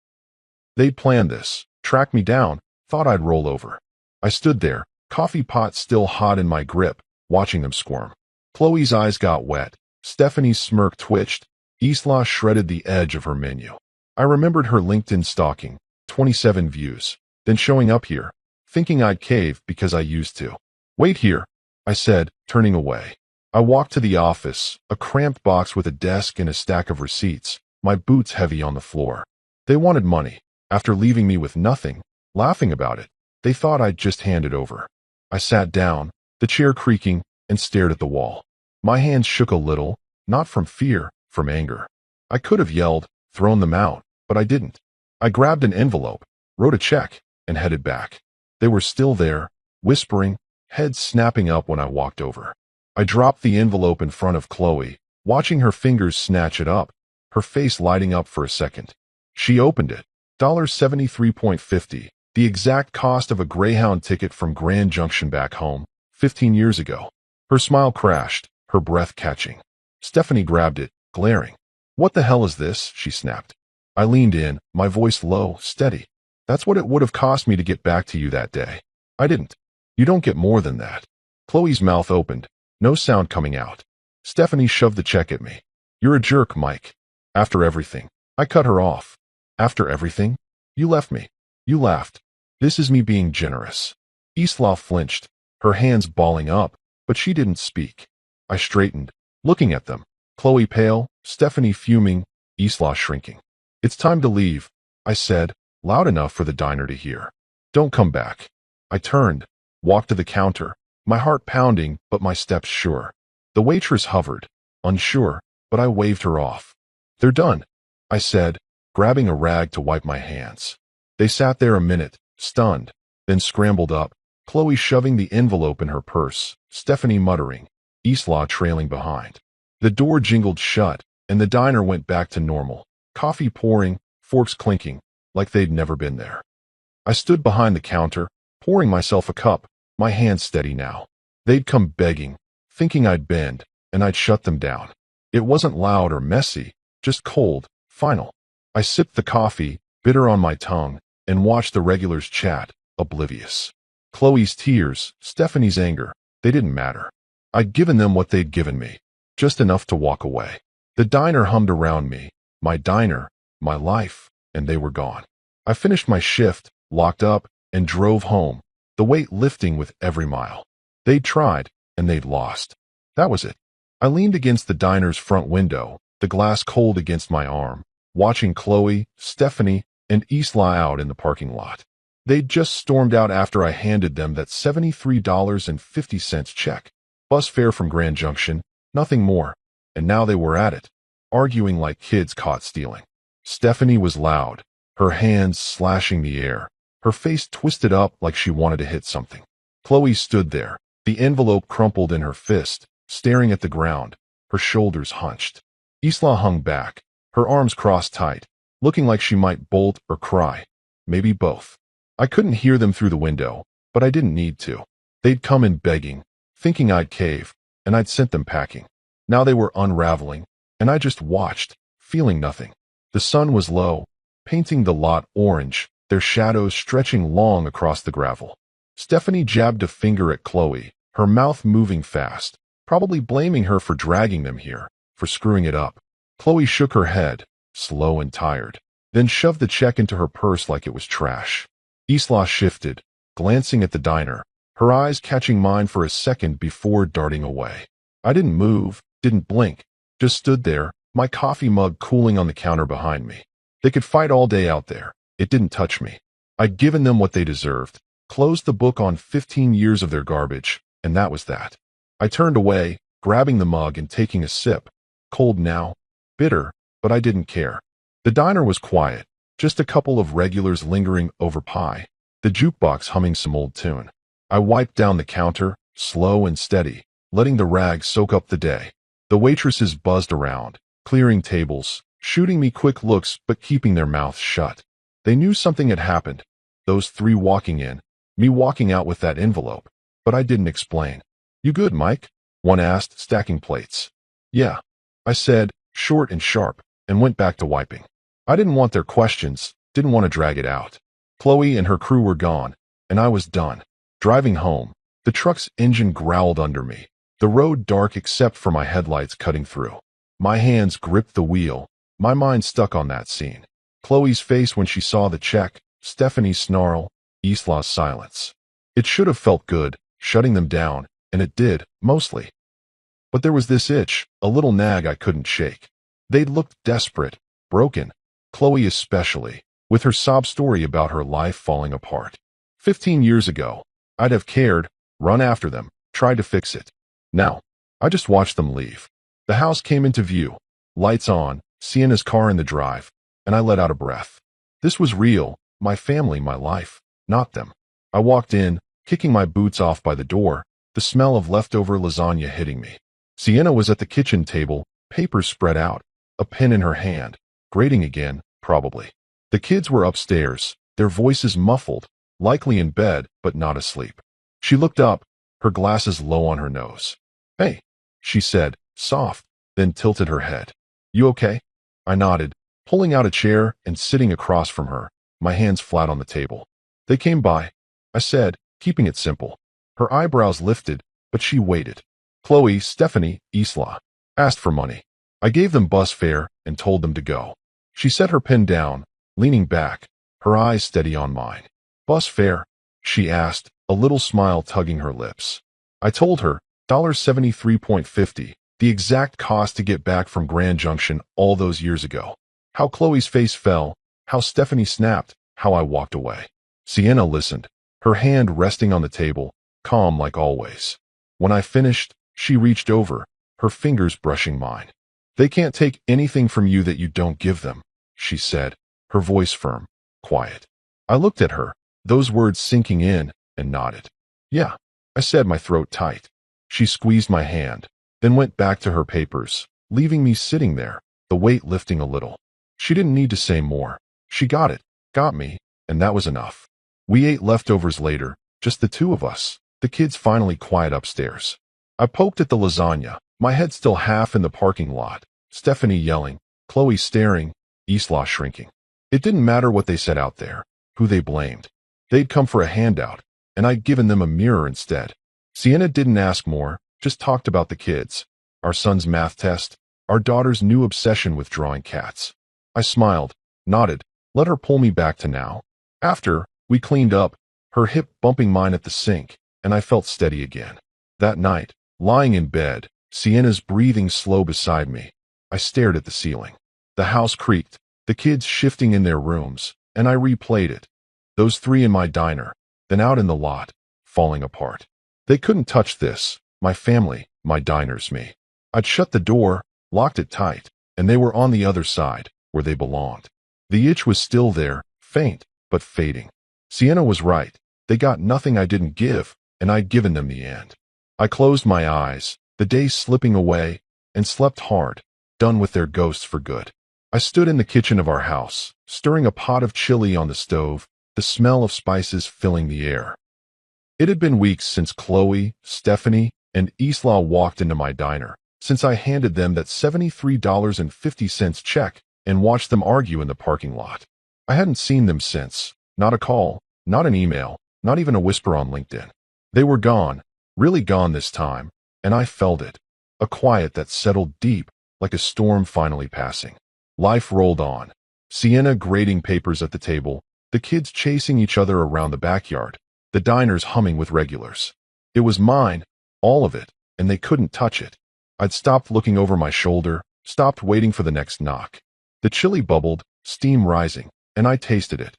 They'd planned this, tracked me down, thought I'd roll over. I stood there, coffee pot still hot in my grip, watching them squirm. Chloe's eyes got wet, Stephanie's smirk twitched, Isla shredded the edge of her menu. I remembered her LinkedIn stalking, 27 views, then showing up here, thinking I'd cave because I used to. "Wait here," I said, turning away. I walked to the office, a cramped box with a desk and a stack of receipts, my boots heavy on the floor. They wanted money. After leaving me with nothing, laughing about it, they thought I'd just hand it over. I sat down, the chair creaking, and stared at the wall. My hands shook a little, not from fear, from anger. I could have yelled, thrown them out, but I didn't. I grabbed an envelope, wrote a check, and headed back. They were still there, whispering, heads snapping up when I walked over. I dropped the envelope in front of Chloe, watching her fingers snatch it up, her face lighting up for a second. She opened it. $73.50, the exact cost of a Greyhound ticket from Grand Junction back home, 15 years ago. Her smile crashed, her breath catching. Stephanie grabbed it, glaring. "What the hell is this?" she snapped. I leaned in, my voice low, steady. "That's what it would have cost me to get back to you that day. I didn't. You don't get more than that." Chloe's mouth opened, no sound coming out. Stephanie shoved the check at me. "You're a jerk, Mike. After everything." I cut her off. "After everything? You left me. You laughed. This is me being generous." Isla flinched, her hands balling up, but she didn't speak. I straightened, looking at them. Chloe pale, Stephanie fuming, Isla shrinking. "It's time to leave," I said, loud enough for the diner to hear. "Don't come back." I turned, walked to the counter, my heart pounding but my steps sure. The waitress hovered, unsure, but I waved her off. "They're done," I said, grabbing a rag to wipe my hands. They sat there a minute, stunned, then scrambled up, Chloe shoving the envelope in her purse, Stephanie muttering, Isla trailing behind. The door jingled shut, and the diner went back to normal, coffee pouring, forks clinking, like they'd never been there. I stood behind the counter, pouring myself a cup, my hands steady now. They'd come begging, thinking I'd bend, and I'd shut them down. It wasn't loud or messy, just cold, final. I sipped the coffee, bitter on my tongue, and watched the regulars chat, oblivious. Chloe's tears, Stephanie's anger, they didn't matter. I'd given them what they'd given me, just enough to walk away. The diner hummed around me, my diner, my life, and they were gone. I finished my shift, locked up, and drove home, the weight lifting with every mile. They'd tried, and they'd lost. That was it. I leaned against the diner's front window, the glass cold against my arm, watching Chloe, Stephanie, and Isla out in the parking lot. They'd just stormed out after I handed them that $73.50 check. Bus fare from Grand Junction, nothing more. And now they were at it, arguing like kids caught stealing. Stephanie was loud, her hands slashing the air, her face twisted up like she wanted to hit something. Chloe stood there, the envelope crumpled in her fist, staring at the ground, her shoulders hunched. Isla hung back, her arms crossed tight, looking like she might bolt or cry. Maybe both. I couldn't hear them through the window, but I didn't need to. They'd come in begging, thinking I'd cave, and I'd sent them packing. Now they were unraveling, and I just watched, feeling nothing. The sun was low, painting the lot orange, their shadows stretching long across the gravel. Stephanie jabbed a finger at Chloe, her mouth moving fast, probably blaming her for dragging them here, for screwing it up. Chloe shook her head, slow and tired, then shoved the check into her purse like it was trash. Isla shifted, glancing at the diner, her eyes catching mine for a second before darting away. I didn't move, didn't blink, just stood there, my coffee mug cooling on the counter behind me. They could fight all day out there. It didn't touch me. I'd given them what they deserved, closed the book on 15 years of their garbage, and that was that. I turned away, grabbing the mug and taking a sip. Cold now, bitter, but I didn't care. The diner was quiet, just a couple of regulars lingering over pie, the jukebox humming some old tune. I wiped down the counter, slow and steady, letting the rag soak up the day. The waitresses buzzed around, clearing tables, shooting me quick looks but keeping their mouths shut. They knew something had happened. Those three walking in, me walking out with that envelope. But I didn't explain. "You good, Mike?" one asked, stacking plates. "Yeah," I said, short and sharp, and went back to wiping. I didn't want their questions, didn't want to drag it out. Chloe and her crew were gone, and I was done. Driving home, the truck's engine growled under me, the road dark except for my headlights cutting through. My hands gripped the wheel, my mind stuck on that scene. Chloe's face when she saw the check, Stephanie's snarl, Isla's silence. It should have felt good, shutting them down, and it did, mostly. But there was this itch, a little nag I couldn't shake. They'd looked desperate, broken, Chloe especially, with her sob story about her life falling apart. 15 years ago, I'd have cared, run after them, tried to fix it. Now, I just watched them leave. The house came into view, lights on, Sienna's car in the drive, and I let out a breath. This was real, my family, my life, not them. I walked in, kicking my boots off by the door, the smell of leftover lasagna hitting me. Sienna was at the kitchen table, papers spread out, a pen in her hand, grading again, probably. The kids were upstairs, their voices muffled, likely in bed, but not asleep. She looked up, her glasses low on her nose. "Hey," she said, soft, then tilted her head. "You okay?" I nodded, pulling out a chair and sitting across from her, my hands flat on the table. "They came by," I said, keeping it simple. Her eyebrows lifted, but she waited. Chloe, Stephanie, Isla asked for money. I gave them bus fare and told them to go. She set her pen down, leaning back, her eyes steady on mine. "Bus fare?" she asked, a little smile tugging her lips. I told her, $73.50, the exact cost to get back from Grand Junction all those years ago. How Chloe's face fell, how Stephanie snapped, how I walked away. Sienna listened, her hand resting on the table, calm like always. When I finished, she reached over, her fingers brushing mine. They can't take anything from you that you don't give them, she said, her voice firm, quiet. I looked at her, those words sinking in, and nodded. Yeah, I said, my throat tight. She squeezed my hand, then went back to her papers, leaving me sitting there, the weight lifting a little. She didn't need to say more. She got it, got me, and that was enough. We ate leftovers later, just the two of us, the kids finally quiet upstairs. I poked at the lasagna, my head still half in the parking lot, Stephanie yelling, Chloe staring, Isla shrinking. It didn't matter what they said out there, who they blamed. They'd come for a handout, and I'd given them a mirror instead. Sienna didn't ask more, just talked about the kids, our son's math test, our daughter's new obsession with drawing cats. I smiled, nodded, let her pull me back to now. After, we cleaned up, her hip bumping mine at the sink, and I felt steady again. That night, lying in bed, Sienna's breathing slow beside me, I stared at the ceiling. The house creaked, the kids shifting in their rooms, and I replayed it. Those three in my diner, then out in the lot, falling apart. They couldn't touch this, my family, my diners, me. I'd shut the door, locked it tight, and they were on the other side, where they belonged. The itch was still there, faint, but fading. Sienna was right. They got nothing I didn't give, and I'd given them the end. I closed my eyes, the days slipping away, and slept hard, done with their ghosts for good. I stood in the kitchen of our house, stirring a pot of chili on the stove, the smell of spices filling the air. It had been weeks since Chloe, Stephanie, and Isla walked into my diner, since I handed them that $73.50 check and watched them argue in the parking lot. I hadn't seen them since, not a call, not an email, not even a whisper on LinkedIn. They were gone, really gone this time, and I felt it, a quiet that settled deep, like a storm finally passing. Life rolled on. Sienna grading papers at the table, the kids chasing each other around the backyard, the diners humming with regulars. It was mine, all of it, and they couldn't touch it. I'd stopped looking over my shoulder, stopped waiting for the next knock. The chili bubbled, steam rising, and I tasted it.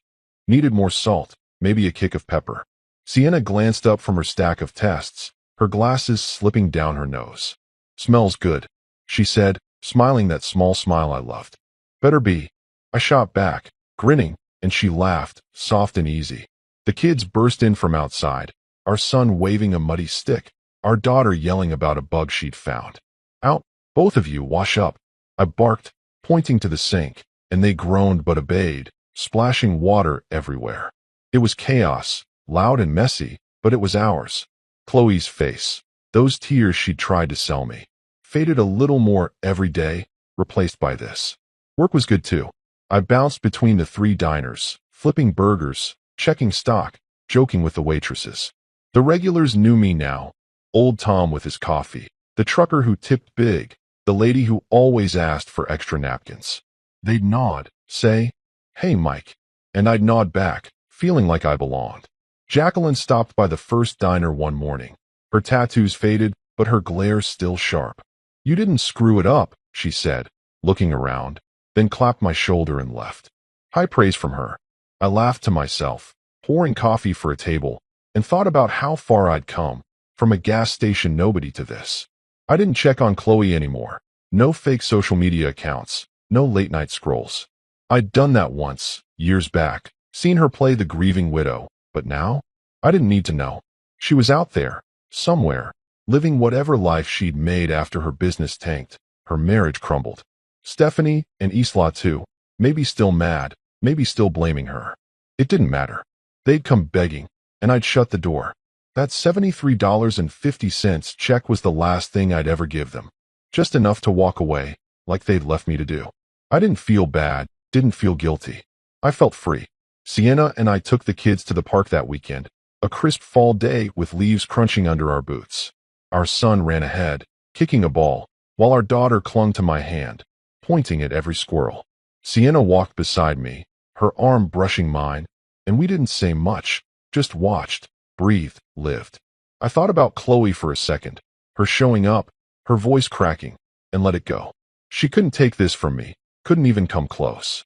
Needed more salt, maybe a kick of pepper. Sienna glanced up from her stack of tests, her glasses slipping down her nose. Smells good, she said, smiling that small smile I loved. Better be. I shot back, grinning, and she laughed, soft and easy. The kids burst in from outside, our son waving a muddy stick, our daughter yelling about a bug she'd found. Out, both of you, wash up. I barked, pointing to the sink, and they groaned but obeyed, splashing water everywhere. It was chaos, loud and messy, but it was ours. Chloe's face, those tears she'd tried to sell me, faded a little more every day, replaced by this. Work was good too. I bounced between the three diners, flipping burgers, checking stock, joking with the waitresses. The regulars knew me now. Old Tom with his coffee, the trucker who tipped big, the lady who always asked for extra napkins. They'd nod, say, "Hey, Mike," and I'd nod back, feeling like I belonged. Jacqueline stopped by the first diner one morning. Her tattoos faded, but her glare still sharp. "You didn't screw it up," she said, looking around, then clapped my shoulder and left. High praise from her. I laughed to myself, pouring coffee for a table, and thought about how far I'd come, from a gas station nobody to this. I didn't check on Chloe anymore. No fake social media accounts, no late-night scrolls. I'd done that once, years back, seen her play the grieving widow, but now? I didn't need to know. She was out there, somewhere, living whatever life she'd made after her business tanked, her marriage crumbled. Stephanie, and Isla too, maybe still mad, maybe still blaming her. It didn't matter. They'd come begging, and I'd shut the door. That $73.50 check was the last thing I'd ever give them. Just enough to walk away, like they'd left me to do. I didn't feel bad, didn't feel guilty. I felt free. Sienna and I took the kids to the park that weekend, a crisp fall day with leaves crunching under our boots. Our son ran ahead, kicking a ball, while our daughter clung to my hand, pointing at every squirrel. Sienna walked beside me, her arm brushing mine, and we didn't say much, just watched, breathed, lived. I thought about Chloe for a second, her showing up, her voice cracking, and let it go. She couldn't take this from me, couldn't even come close.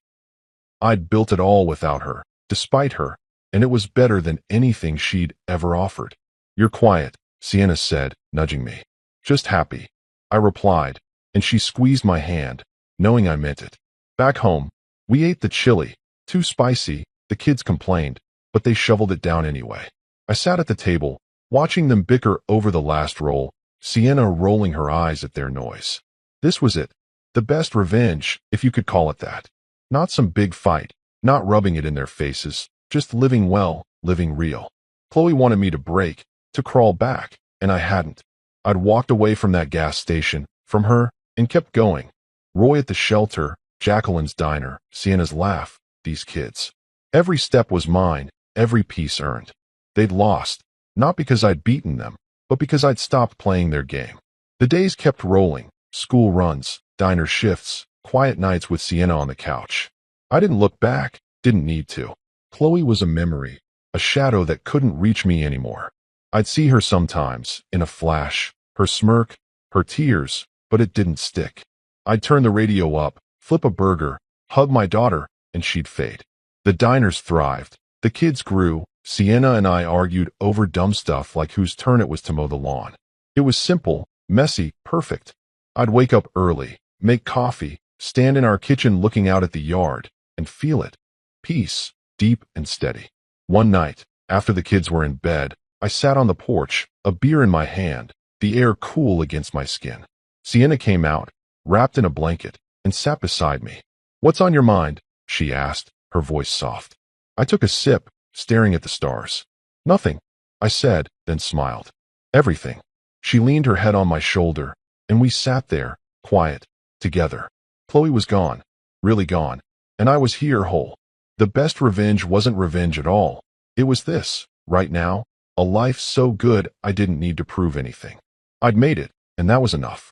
I'd built it all without her, despite her, and it was better than anything she'd ever offered. You're quiet, Sienna said, nudging me. Just happy, I replied, and she squeezed my hand, knowing I meant it. Back home, we ate the chili, too spicy, the kids complained, but they shoveled it down anyway. I sat at the table, watching them bicker over the last roll, Sienna rolling her eyes at their noise. This was it, the best revenge, if you could call it that. Not some big fight, not rubbing it in their faces, just living well, living real. Chloe wanted me to break, to crawl back, and I hadn't. I'd walked away from that gas station, from her, and kept going. Roy at the shelter, Jacqueline's diner, Sienna's laugh, these kids. Every step was mine, every piece earned. They'd lost, not because I'd beaten them, but because I'd stopped playing their game. The days kept rolling, school runs, diner shifts, quiet nights with Sienna on the couch. I didn't look back, didn't need to. Chloe was a memory, a shadow that couldn't reach me anymore. I'd see her sometimes, in a flash, her smirk, her tears, but it didn't stick. I'd turn the radio up, flip a burger, hug my daughter, and she'd fade. The diners thrived, the kids grew, Sienna and I argued over dumb stuff like whose turn it was to mow the lawn. It was simple, messy, perfect. I'd wake up early, make coffee, stand in our kitchen looking out at the yard, and feel it. Peace, deep and steady. One night, after the kids were in bed, I sat on the porch, a beer in my hand, the air cool against my skin. Sienna came out, wrapped in a blanket, and sat beside me. "What's on your mind?" she asked, her voice soft. I took a sip, staring at the stars. "Nothing," I said, then smiled. "Everything." She leaned her head on my shoulder, and we sat there, quiet, together. Chloe was gone, really gone, and I was here whole. The best revenge wasn't revenge at all. It was this, right now, a life so good I didn't need to prove anything. I'd made it, and that was enough.